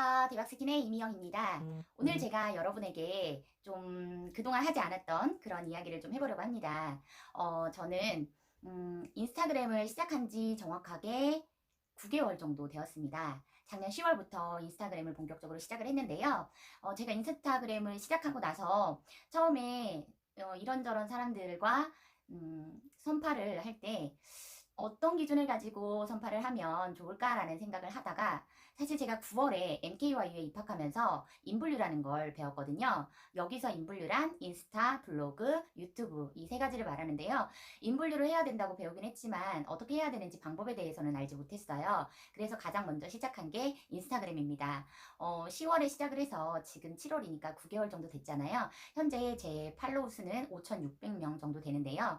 안녕하세요. 대박스킨의 이미영입니다. 오늘 음. 제가 여러분에게 좀 그동안 하지 않았던 그런 이야기를 좀 해보려고 합니다. 저는 인스타그램을 시작한 지 정확하게 9개월 정도 되었습니다. 작년 10월부터 인스타그램을 본격적으로 시작을 했는데요. 제가 인스타그램을 시작하고 나서 처음에 이런저런 사람들과 선파를 할 때 어떤 기준을 가지고 선파를 하면 좋을까라는 생각을 하다가 사실 제가 9월에 MKYU에 입학하면서 인블류라는 걸 배웠거든요. 여기서 인블류란 인스타, 블로그, 유튜브 이 세 가지를 말하는데요. 인블류를 해야 된다고 배우긴 했지만 어떻게 해야 되는지 방법에 대해서는 알지 못했어요. 그래서 가장 먼저 시작한 게 인스타그램입니다. 10월에 시작을 해서 지금 7월이니까 9개월 정도 됐잖아요. 현재 제 팔로우 수는 5,600명 정도 되는데요.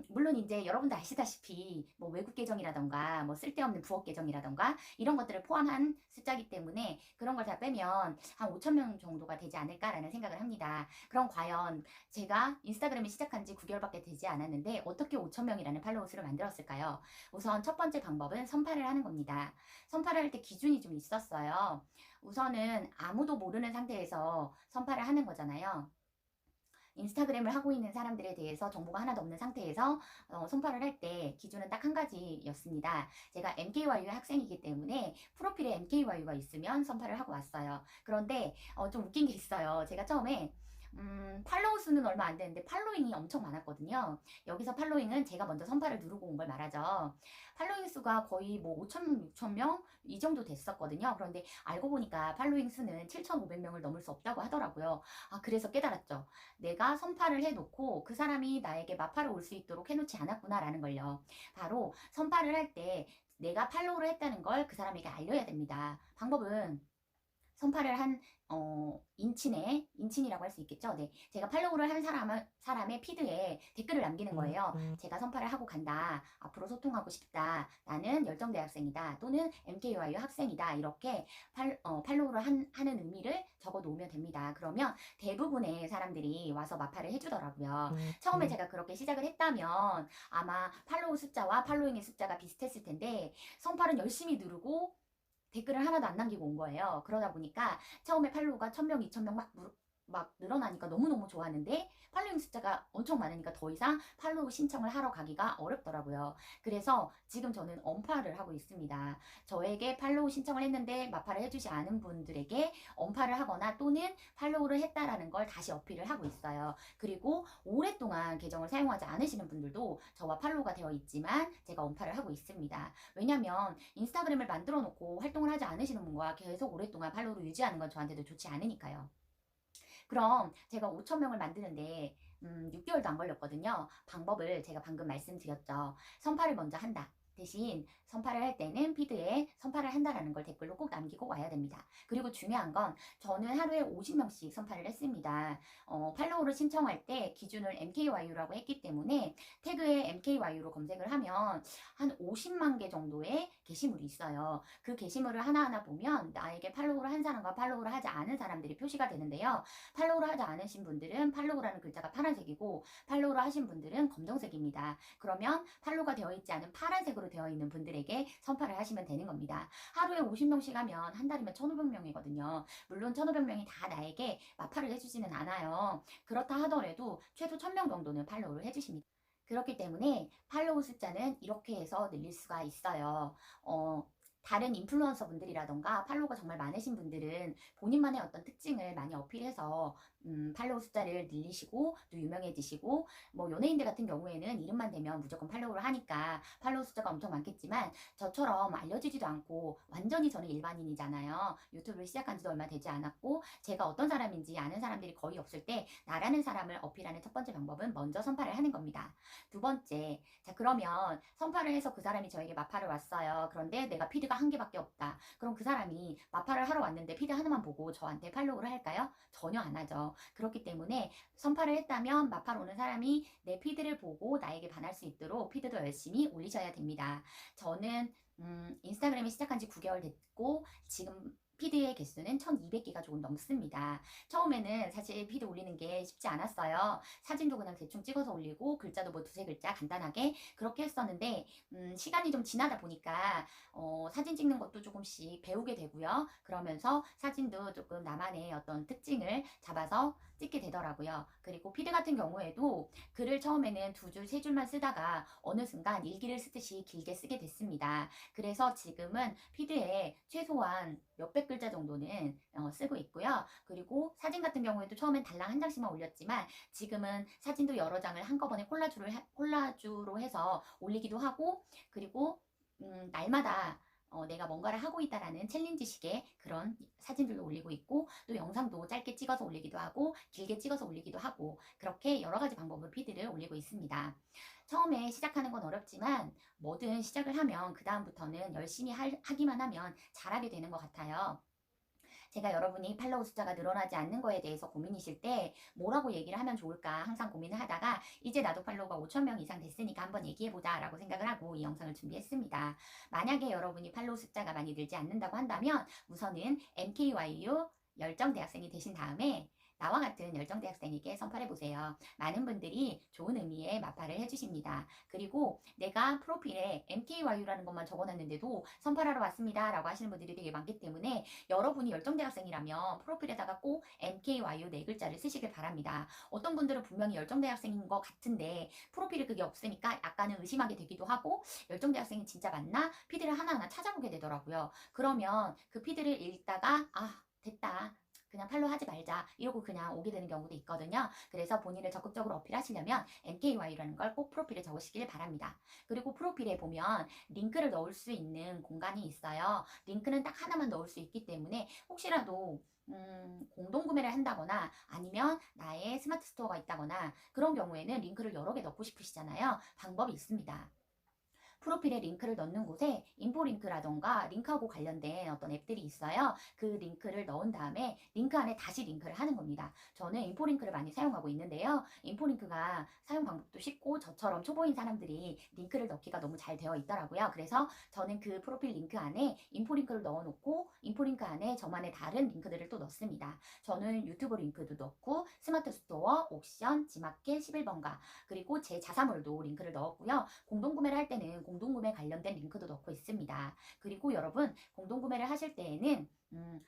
물론 이제 여러분도 아시다시피 뭐 외국 계정이라던가 뭐 쓸데없는 부업 계정이라던가 이런 것들을 포함한 숫자기 때문에 그런 걸 다 빼면 한 5천 명 정도가 되지 않을까라는 생각을 합니다. 그럼 과연 제가 인스타그램을 시작한 지 9개월밖에 되지 않았는데 어떻게 5천 명이라는 팔로워 수를 만들었을까요? 우선 첫 번째 방법은 선파를 하는 겁니다. 선파를 할 때 기준이 좀 있었어요. 우선은 아무도 모르는 상태에서 선파를 하는 거잖아요. 인스타그램을 하고 있는 사람들에 대해서 정보가 하나도 없는 상태에서 선파를 할 때 기준은 딱 한 가지였습니다. 제가 MKYU 학생이기 때문에 프로필에 MKYU가 있으면 선파를 하고 왔어요. 그런데 좀 웃긴 게 있어요. 제가 처음에 팔로우 수는 얼마 안 되는데 팔로잉이 엄청 많았거든요. 여기서 팔로잉은 제가 먼저 선파를 누르고 온 걸 말하죠. 팔로잉 수가 거의 뭐 5천 명, 6천 명 이 정도 됐었거든요. 그런데 알고 보니까 팔로잉 수는 7,500명을 넘을 수 없다고 하더라고요. 아, 그래서 깨달았죠. 내가 선파를 해놓고 그 사람이 나에게 마파를 올 수 있도록 해놓지 않았구나라는 걸요. 바로 선파를 할 때 내가 팔로우를 했다는 걸 그 사람에게 알려야 됩니다. 방법은 선파를 한, 인친이라고 할 수 있겠죠? 네. 제가 팔로우를 한 사람의 피드에 댓글을 남기는 거예요. 제가 선파를 하고 간다. 앞으로 소통하고 싶다. 나는 열정대학생이다. 또는 MKYU 학생이다. 이렇게 팔로우를 하는 의미를 적어 놓으면 됩니다. 그러면 대부분의 사람들이 와서 마파를 해주더라고요. 처음에 제가 그렇게 시작을 했다면 아마 팔로우 숫자와 팔로잉의 숫자가 비슷했을 텐데, 선파는 열심히 누르고 댓글을 하나도 안 남기고 온 거예요. 그러다 보니까 처음에 팔로우가 1,000명, 2,000명 막 늘어나니까 너무너무 좋았는데 팔로잉 숫자가 엄청 많으니까 더 이상 팔로우 신청을 하러 가기가 어렵더라고요. 그래서 지금 저는 언팔을 하고 있습니다. 저에게 팔로우 신청을 했는데 마파를 해주지 않은 분들에게 언팔을 하거나 또는 팔로우를 했다라는 걸 다시 어필을 하고 있어요. 그리고 오랫동안 계정을 사용하지 않으시는 분들도 저와 팔로우가 되어 있지만 제가 언팔을 하고 있습니다. 왜냐면 인스타그램을 만들어 놓고 활동을 하지 않으시는 분과 계속 오랫동안 팔로우를 유지하는 건 저한테도 좋지 않으니까요. 그럼 제가 5천 명을 만드는데 6개월도 안 걸렸거든요. 방법을 제가 방금 말씀드렸죠. 선파를 먼저 한다. 대신 선파를 할 때는 피드에 선파를 한다라는 걸 댓글로 꼭 남기고 와야 됩니다. 그리고 중요한 건 저는 하루에 50명씩 선파를 했습니다. 팔로우를 신청할 때 기준을 MKYU라고 했기 때문에 태그에 MKYU로 검색을 하면 한 50만 개 정도의 게시물이 있어요. 그 게시물을 하나하나 보면 나에게 팔로우를 한 사람과 팔로우를 하지 않은 사람들이 표시가 되는데요. 팔로우를 하지 않으신 분들은 팔로우라는 글자가 파란색이고 팔로우를 하신 분들은 검정색입니다. 그러면 팔로우가 되어 있지 않은 파란색으로 되어 있는 분들에게 선파를 하시면 되는 겁니다. 하루에 50명씩 하면 한 달이면 1,500명이거든요. 물론 1,500명이 다 나에게 마파를 해주지는 않아요. 그렇다 하더라도 최소 1,000명 정도는 팔로우를 해주십니다. 그렇기 때문에 팔로우 숫자는 이렇게 해서 늘릴 수가 있어요. 다른 인플루언서 분들이라던가 팔로우가 정말 많으신 분들은 본인만의 어떤 특징을 많이 어필해서 팔로우 숫자를 늘리시고 또 유명해지시고 뭐 연예인들 같은 경우에는 이름만 대면 무조건 팔로우를 하니까 팔로우 숫자가 엄청 많겠지만 저처럼 알려지지도 않고 완전히 저는 일반인이잖아요. 유튜브를 시작한 지도 얼마 되지 않았고 제가 어떤 사람인지 아는 사람들이 거의 없을 때 나라는 사람을 어필하는 첫 번째 방법은 먼저 선파를 하는 겁니다. 두 번째, 자 그러면 선파를 해서 그 사람이 저에게 마파를 왔어요. 그런데 내가 피드가 한 개밖에 없다. 그럼 그 사람이 마파를 하러 왔는데 피드 하나만 보고 저한테 팔로우를 할까요? 전혀 안 하죠. 그렇기 때문에 선파를 했다면 마파로 오는 사람이 내 피드를 보고 나에게 반할 수 있도록 피드도 열심히 올리셔야 됩니다. 저는 인스타그램이 시작한 지 9개월 됐고 지금 피드의 개수는 1200개가 조금 넘습니다. 처음에는 사실 피드 올리는 게 쉽지 않았어요. 사진도 그냥 대충 찍어서 올리고 글자도 뭐 두세 글자 간단하게 그렇게 했었는데 시간이 좀 지나다 보니까 사진 찍는 것도 조금씩 배우게 되고요. 그러면서 사진도 조금 나만의 어떤 특징을 잡아서 찍게 되더라고요. 그리고 피드 같은 경우에도 글을 처음에는 두 줄, 세 줄만 쓰다가 어느 순간 일기를 쓰듯이 길게 쓰게 됐습니다. 그래서 지금은 피드에 최소한 몇백 글자 정도는 쓰고 있고요. 그리고 사진 같은 경우에도 처음엔 달랑 한 장씩만 올렸지만 지금은 사진도 여러 장을 한꺼번에 콜라주로 해서 올리기도 하고 그리고 날마다 내가 뭔가를 하고 있다라는 챌린지식의 그런 사진들도 올리고 있고 또 영상도 짧게 찍어서 올리기도 하고 길게 찍어서 올리기도 하고 그렇게 여러 가지 방법으로 피드를 올리고 있습니다. 처음에 시작하는 건 어렵지만 뭐든 시작을 하면 그 다음부터는 열심히 하기만 하면 잘하게 되는 것 같아요. 제가 여러분이 팔로우 숫자가 늘어나지 않는 거에 대해서 고민이실 때 뭐라고 얘기를 하면 좋을까 항상 고민을 하다가 이제 나도 팔로우가 5,000명 이상 됐으니까 한번 얘기해보자 라고 생각을 하고 이 영상을 준비했습니다. 만약에 여러분이 팔로우 숫자가 많이 늘지 않는다고 한다면 우선은 MKYU 열정대학생이 되신 다음에 나와 같은 열정대학생에게 선발해보세요. 많은 분들이 좋은 의미의 마팔을 해주십니다. 그리고 내가 프로필에 MKYU라는 것만 적어놨는데도 선발하러 왔습니다 라고 하시는 분들이 되게 많기 때문에 여러분이 열정대학생이라면 프로필에다가 꼭 MKYU 네 글자를 쓰시길 바랍니다. 어떤 분들은 분명히 열정대학생인 것 같은데 프로필에 그게 없으니까 약간은 의심하게 되기도 하고 열정대학생이 진짜 맞나? 피드를 하나하나 찾아보게 되더라고요. 그러면 그 피드를 읽다가 됐다. 그냥 팔로우 하지 말자 이러고 그냥 오게 되는 경우도 있거든요. 그래서 본인을 적극적으로 어필하시려면 MKY라는 걸 꼭 프로필에 적으시길 바랍니다. 그리고 프로필에 보면 링크를 넣을 수 있는 공간이 있어요. 링크는 딱 하나만 넣을 수 있기 때문에 혹시라도 공동구매를 한다거나 아니면 나의 스마트 스토어가 있다거나 그런 경우에는 링크를 여러 개 넣고 싶으시잖아요. 방법이 있습니다. 프로필에 링크를 넣는 곳에 인포링크라던가 링크하고 관련된 어떤 앱들이 있어요. 그 링크를 넣은 다음에 링크 안에 다시 링크를 하는 겁니다. 저는 인포링크를 많이 사용하고 있는데요. 인포링크가 사용 방법도 쉽고 저처럼 초보인 사람들이 링크를 넣기가 너무 잘 되어 있더라고요. 그래서 저는 그 프로필 링크 안에 인포링크를 넣어놓고 인포링크 안에 저만의 다른 링크들을 또 넣습니다. 저는 유튜브 링크도 넣고 스마트 스토어, 옥션, 지마켓, 11번가 그리고 제 자사몰도 링크를 넣었고요. 공동구매를 할 때는 공동구매 관련된 링크도 넣고 있습니다. 그리고 여러분 공동구매를 하실 때에는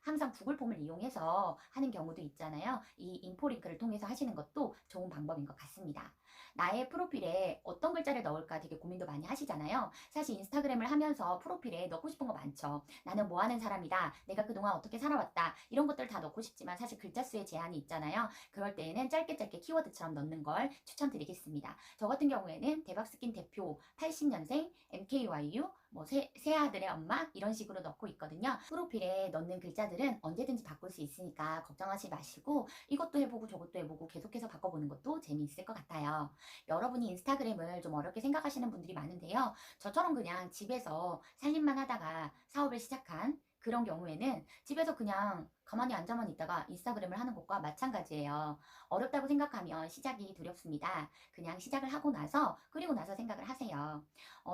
항상 구글 폼을 이용해서 하는 경우도 있잖아요. 이 인포 링크를 통해서 하시는 것도 좋은 방법인 것 같습니다. 나의 프로필에 어떤 글자를 넣을까 되게 고민도 많이 하시잖아요. 사실 인스타그램을 하면서 프로필에 넣고 싶은 거 많죠. 나는 뭐 하는 사람이다. 내가 그동안 어떻게 살아왔다. 이런 것들 다 넣고 싶지만 사실 글자 수에 제한이 있잖아요. 그럴 때에는 짧게 키워드처럼 넣는 걸 추천드리겠습니다. 저 같은 경우에는 대박스킨 대표 80년생 MKYU 새 아들의 엄마 이런 식으로 넣고 있거든요. 프로필에 넣는 글자들은 언제든지 바꿀 수 있으니까 걱정하지 마시고 이것도 해보고 저것도 해보고 계속해서 바꿔보는 것도 재미있을 것 같아요. 여러분이 인스타그램을 좀 어렵게 생각하시는 분들이 많은데요. 저처럼 그냥 집에서 살림만 하다가 사업을 시작한 그런 경우에는 집에서 그냥 가만히 앉아만 있다가 인스타그램을 하는 것과 마찬가지예요. 어렵다고 생각하면 시작이 두렵습니다. 그냥 시작을 하고 나서 그리고 나서 생각을 하세요.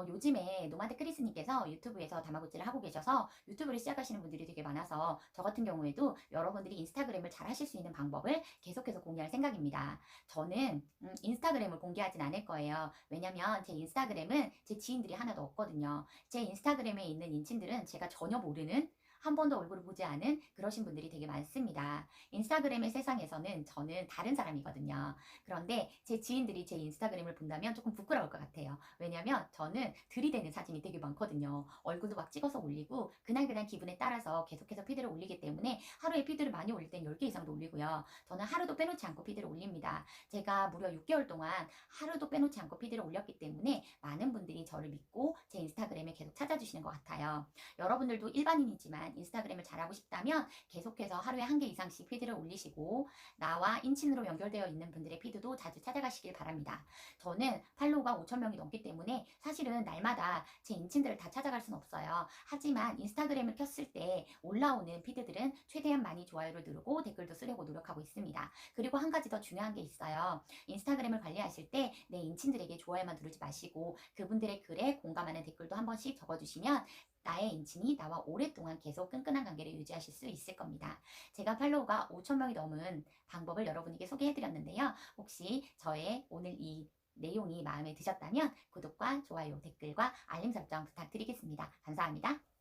요즘에 노마드 크리스님께서 유튜브에서 다마고찌를 하고 계셔서 유튜브를 시작하시는 분들이 되게 많아서 저 같은 경우에도 여러분들이 인스타그램을 잘 하실 수 있는 방법을 계속해서 공유할 생각입니다. 저는 인스타그램을 공개하진 않을 거예요. 왜냐면 제 인스타그램은 제 지인들이 하나도 없거든요. 제 인스타그램에 있는 인친들은 제가 전혀 모르는 한 번도 얼굴을 보지 않은 그러신 분들이 되게 많습니다. 인스타그램의 세상에서는 저는 다른 사람이거든요. 그런데 제 지인들이 제 인스타그램을 본다면 조금 부끄러울 것 같아요. 왜냐면 저는 들이대는 사진이 되게 많거든요. 얼굴도 막 찍어서 올리고 그날 기분에 따라서 계속해서 피드를 올리기 때문에 하루에 피드를 많이 올릴 땐 10개 이상도 올리고요. 저는 하루도 빼놓지 않고 피드를 올립니다. 제가 무려 6개월 동안 하루도 빼놓지 않고 피드를 올렸기 때문에 많은 분들이 저를 믿고 제 인스타그램에 계속 찾아주시는 것 같아요. 여러분들도 일반인이지만 인스타그램을 잘하고 싶다면 계속해서 하루에 1개 이상씩 피드를 올리시고 나와 인친으로 연결되어 있는 분들의 피드도 자주 찾아가시길 바랍니다. 저는 팔로우가 5,000명이 넘기 때문에 사실은 날마다 제 인친들을 다 찾아갈 수는 없어요. 하지만 인스타그램을 켰을 때 올라오는 피드들은 최대한 많이 좋아요를 누르고 댓글도 쓰려고 노력하고 있습니다. 그리고 한 가지 더 중요한 게 있어요. 인스타그램을 관리하실 때 내 인친들에게 좋아요만 누르지 마시고 그분들의 글에 공감하는 댓글도 한 번씩 적어주시면 나의 인친이 나와 오랫동안 계속 끈끈한 관계를 유지하실 수 있을 겁니다. 제가 팔로우가 5천 명이 넘은 방법을 여러분에게 소개해드렸는데요. 혹시 저의 오늘 이 내용이 마음에 드셨다면 구독과 좋아요, 댓글과 알림 설정 부탁드리겠습니다. 감사합니다.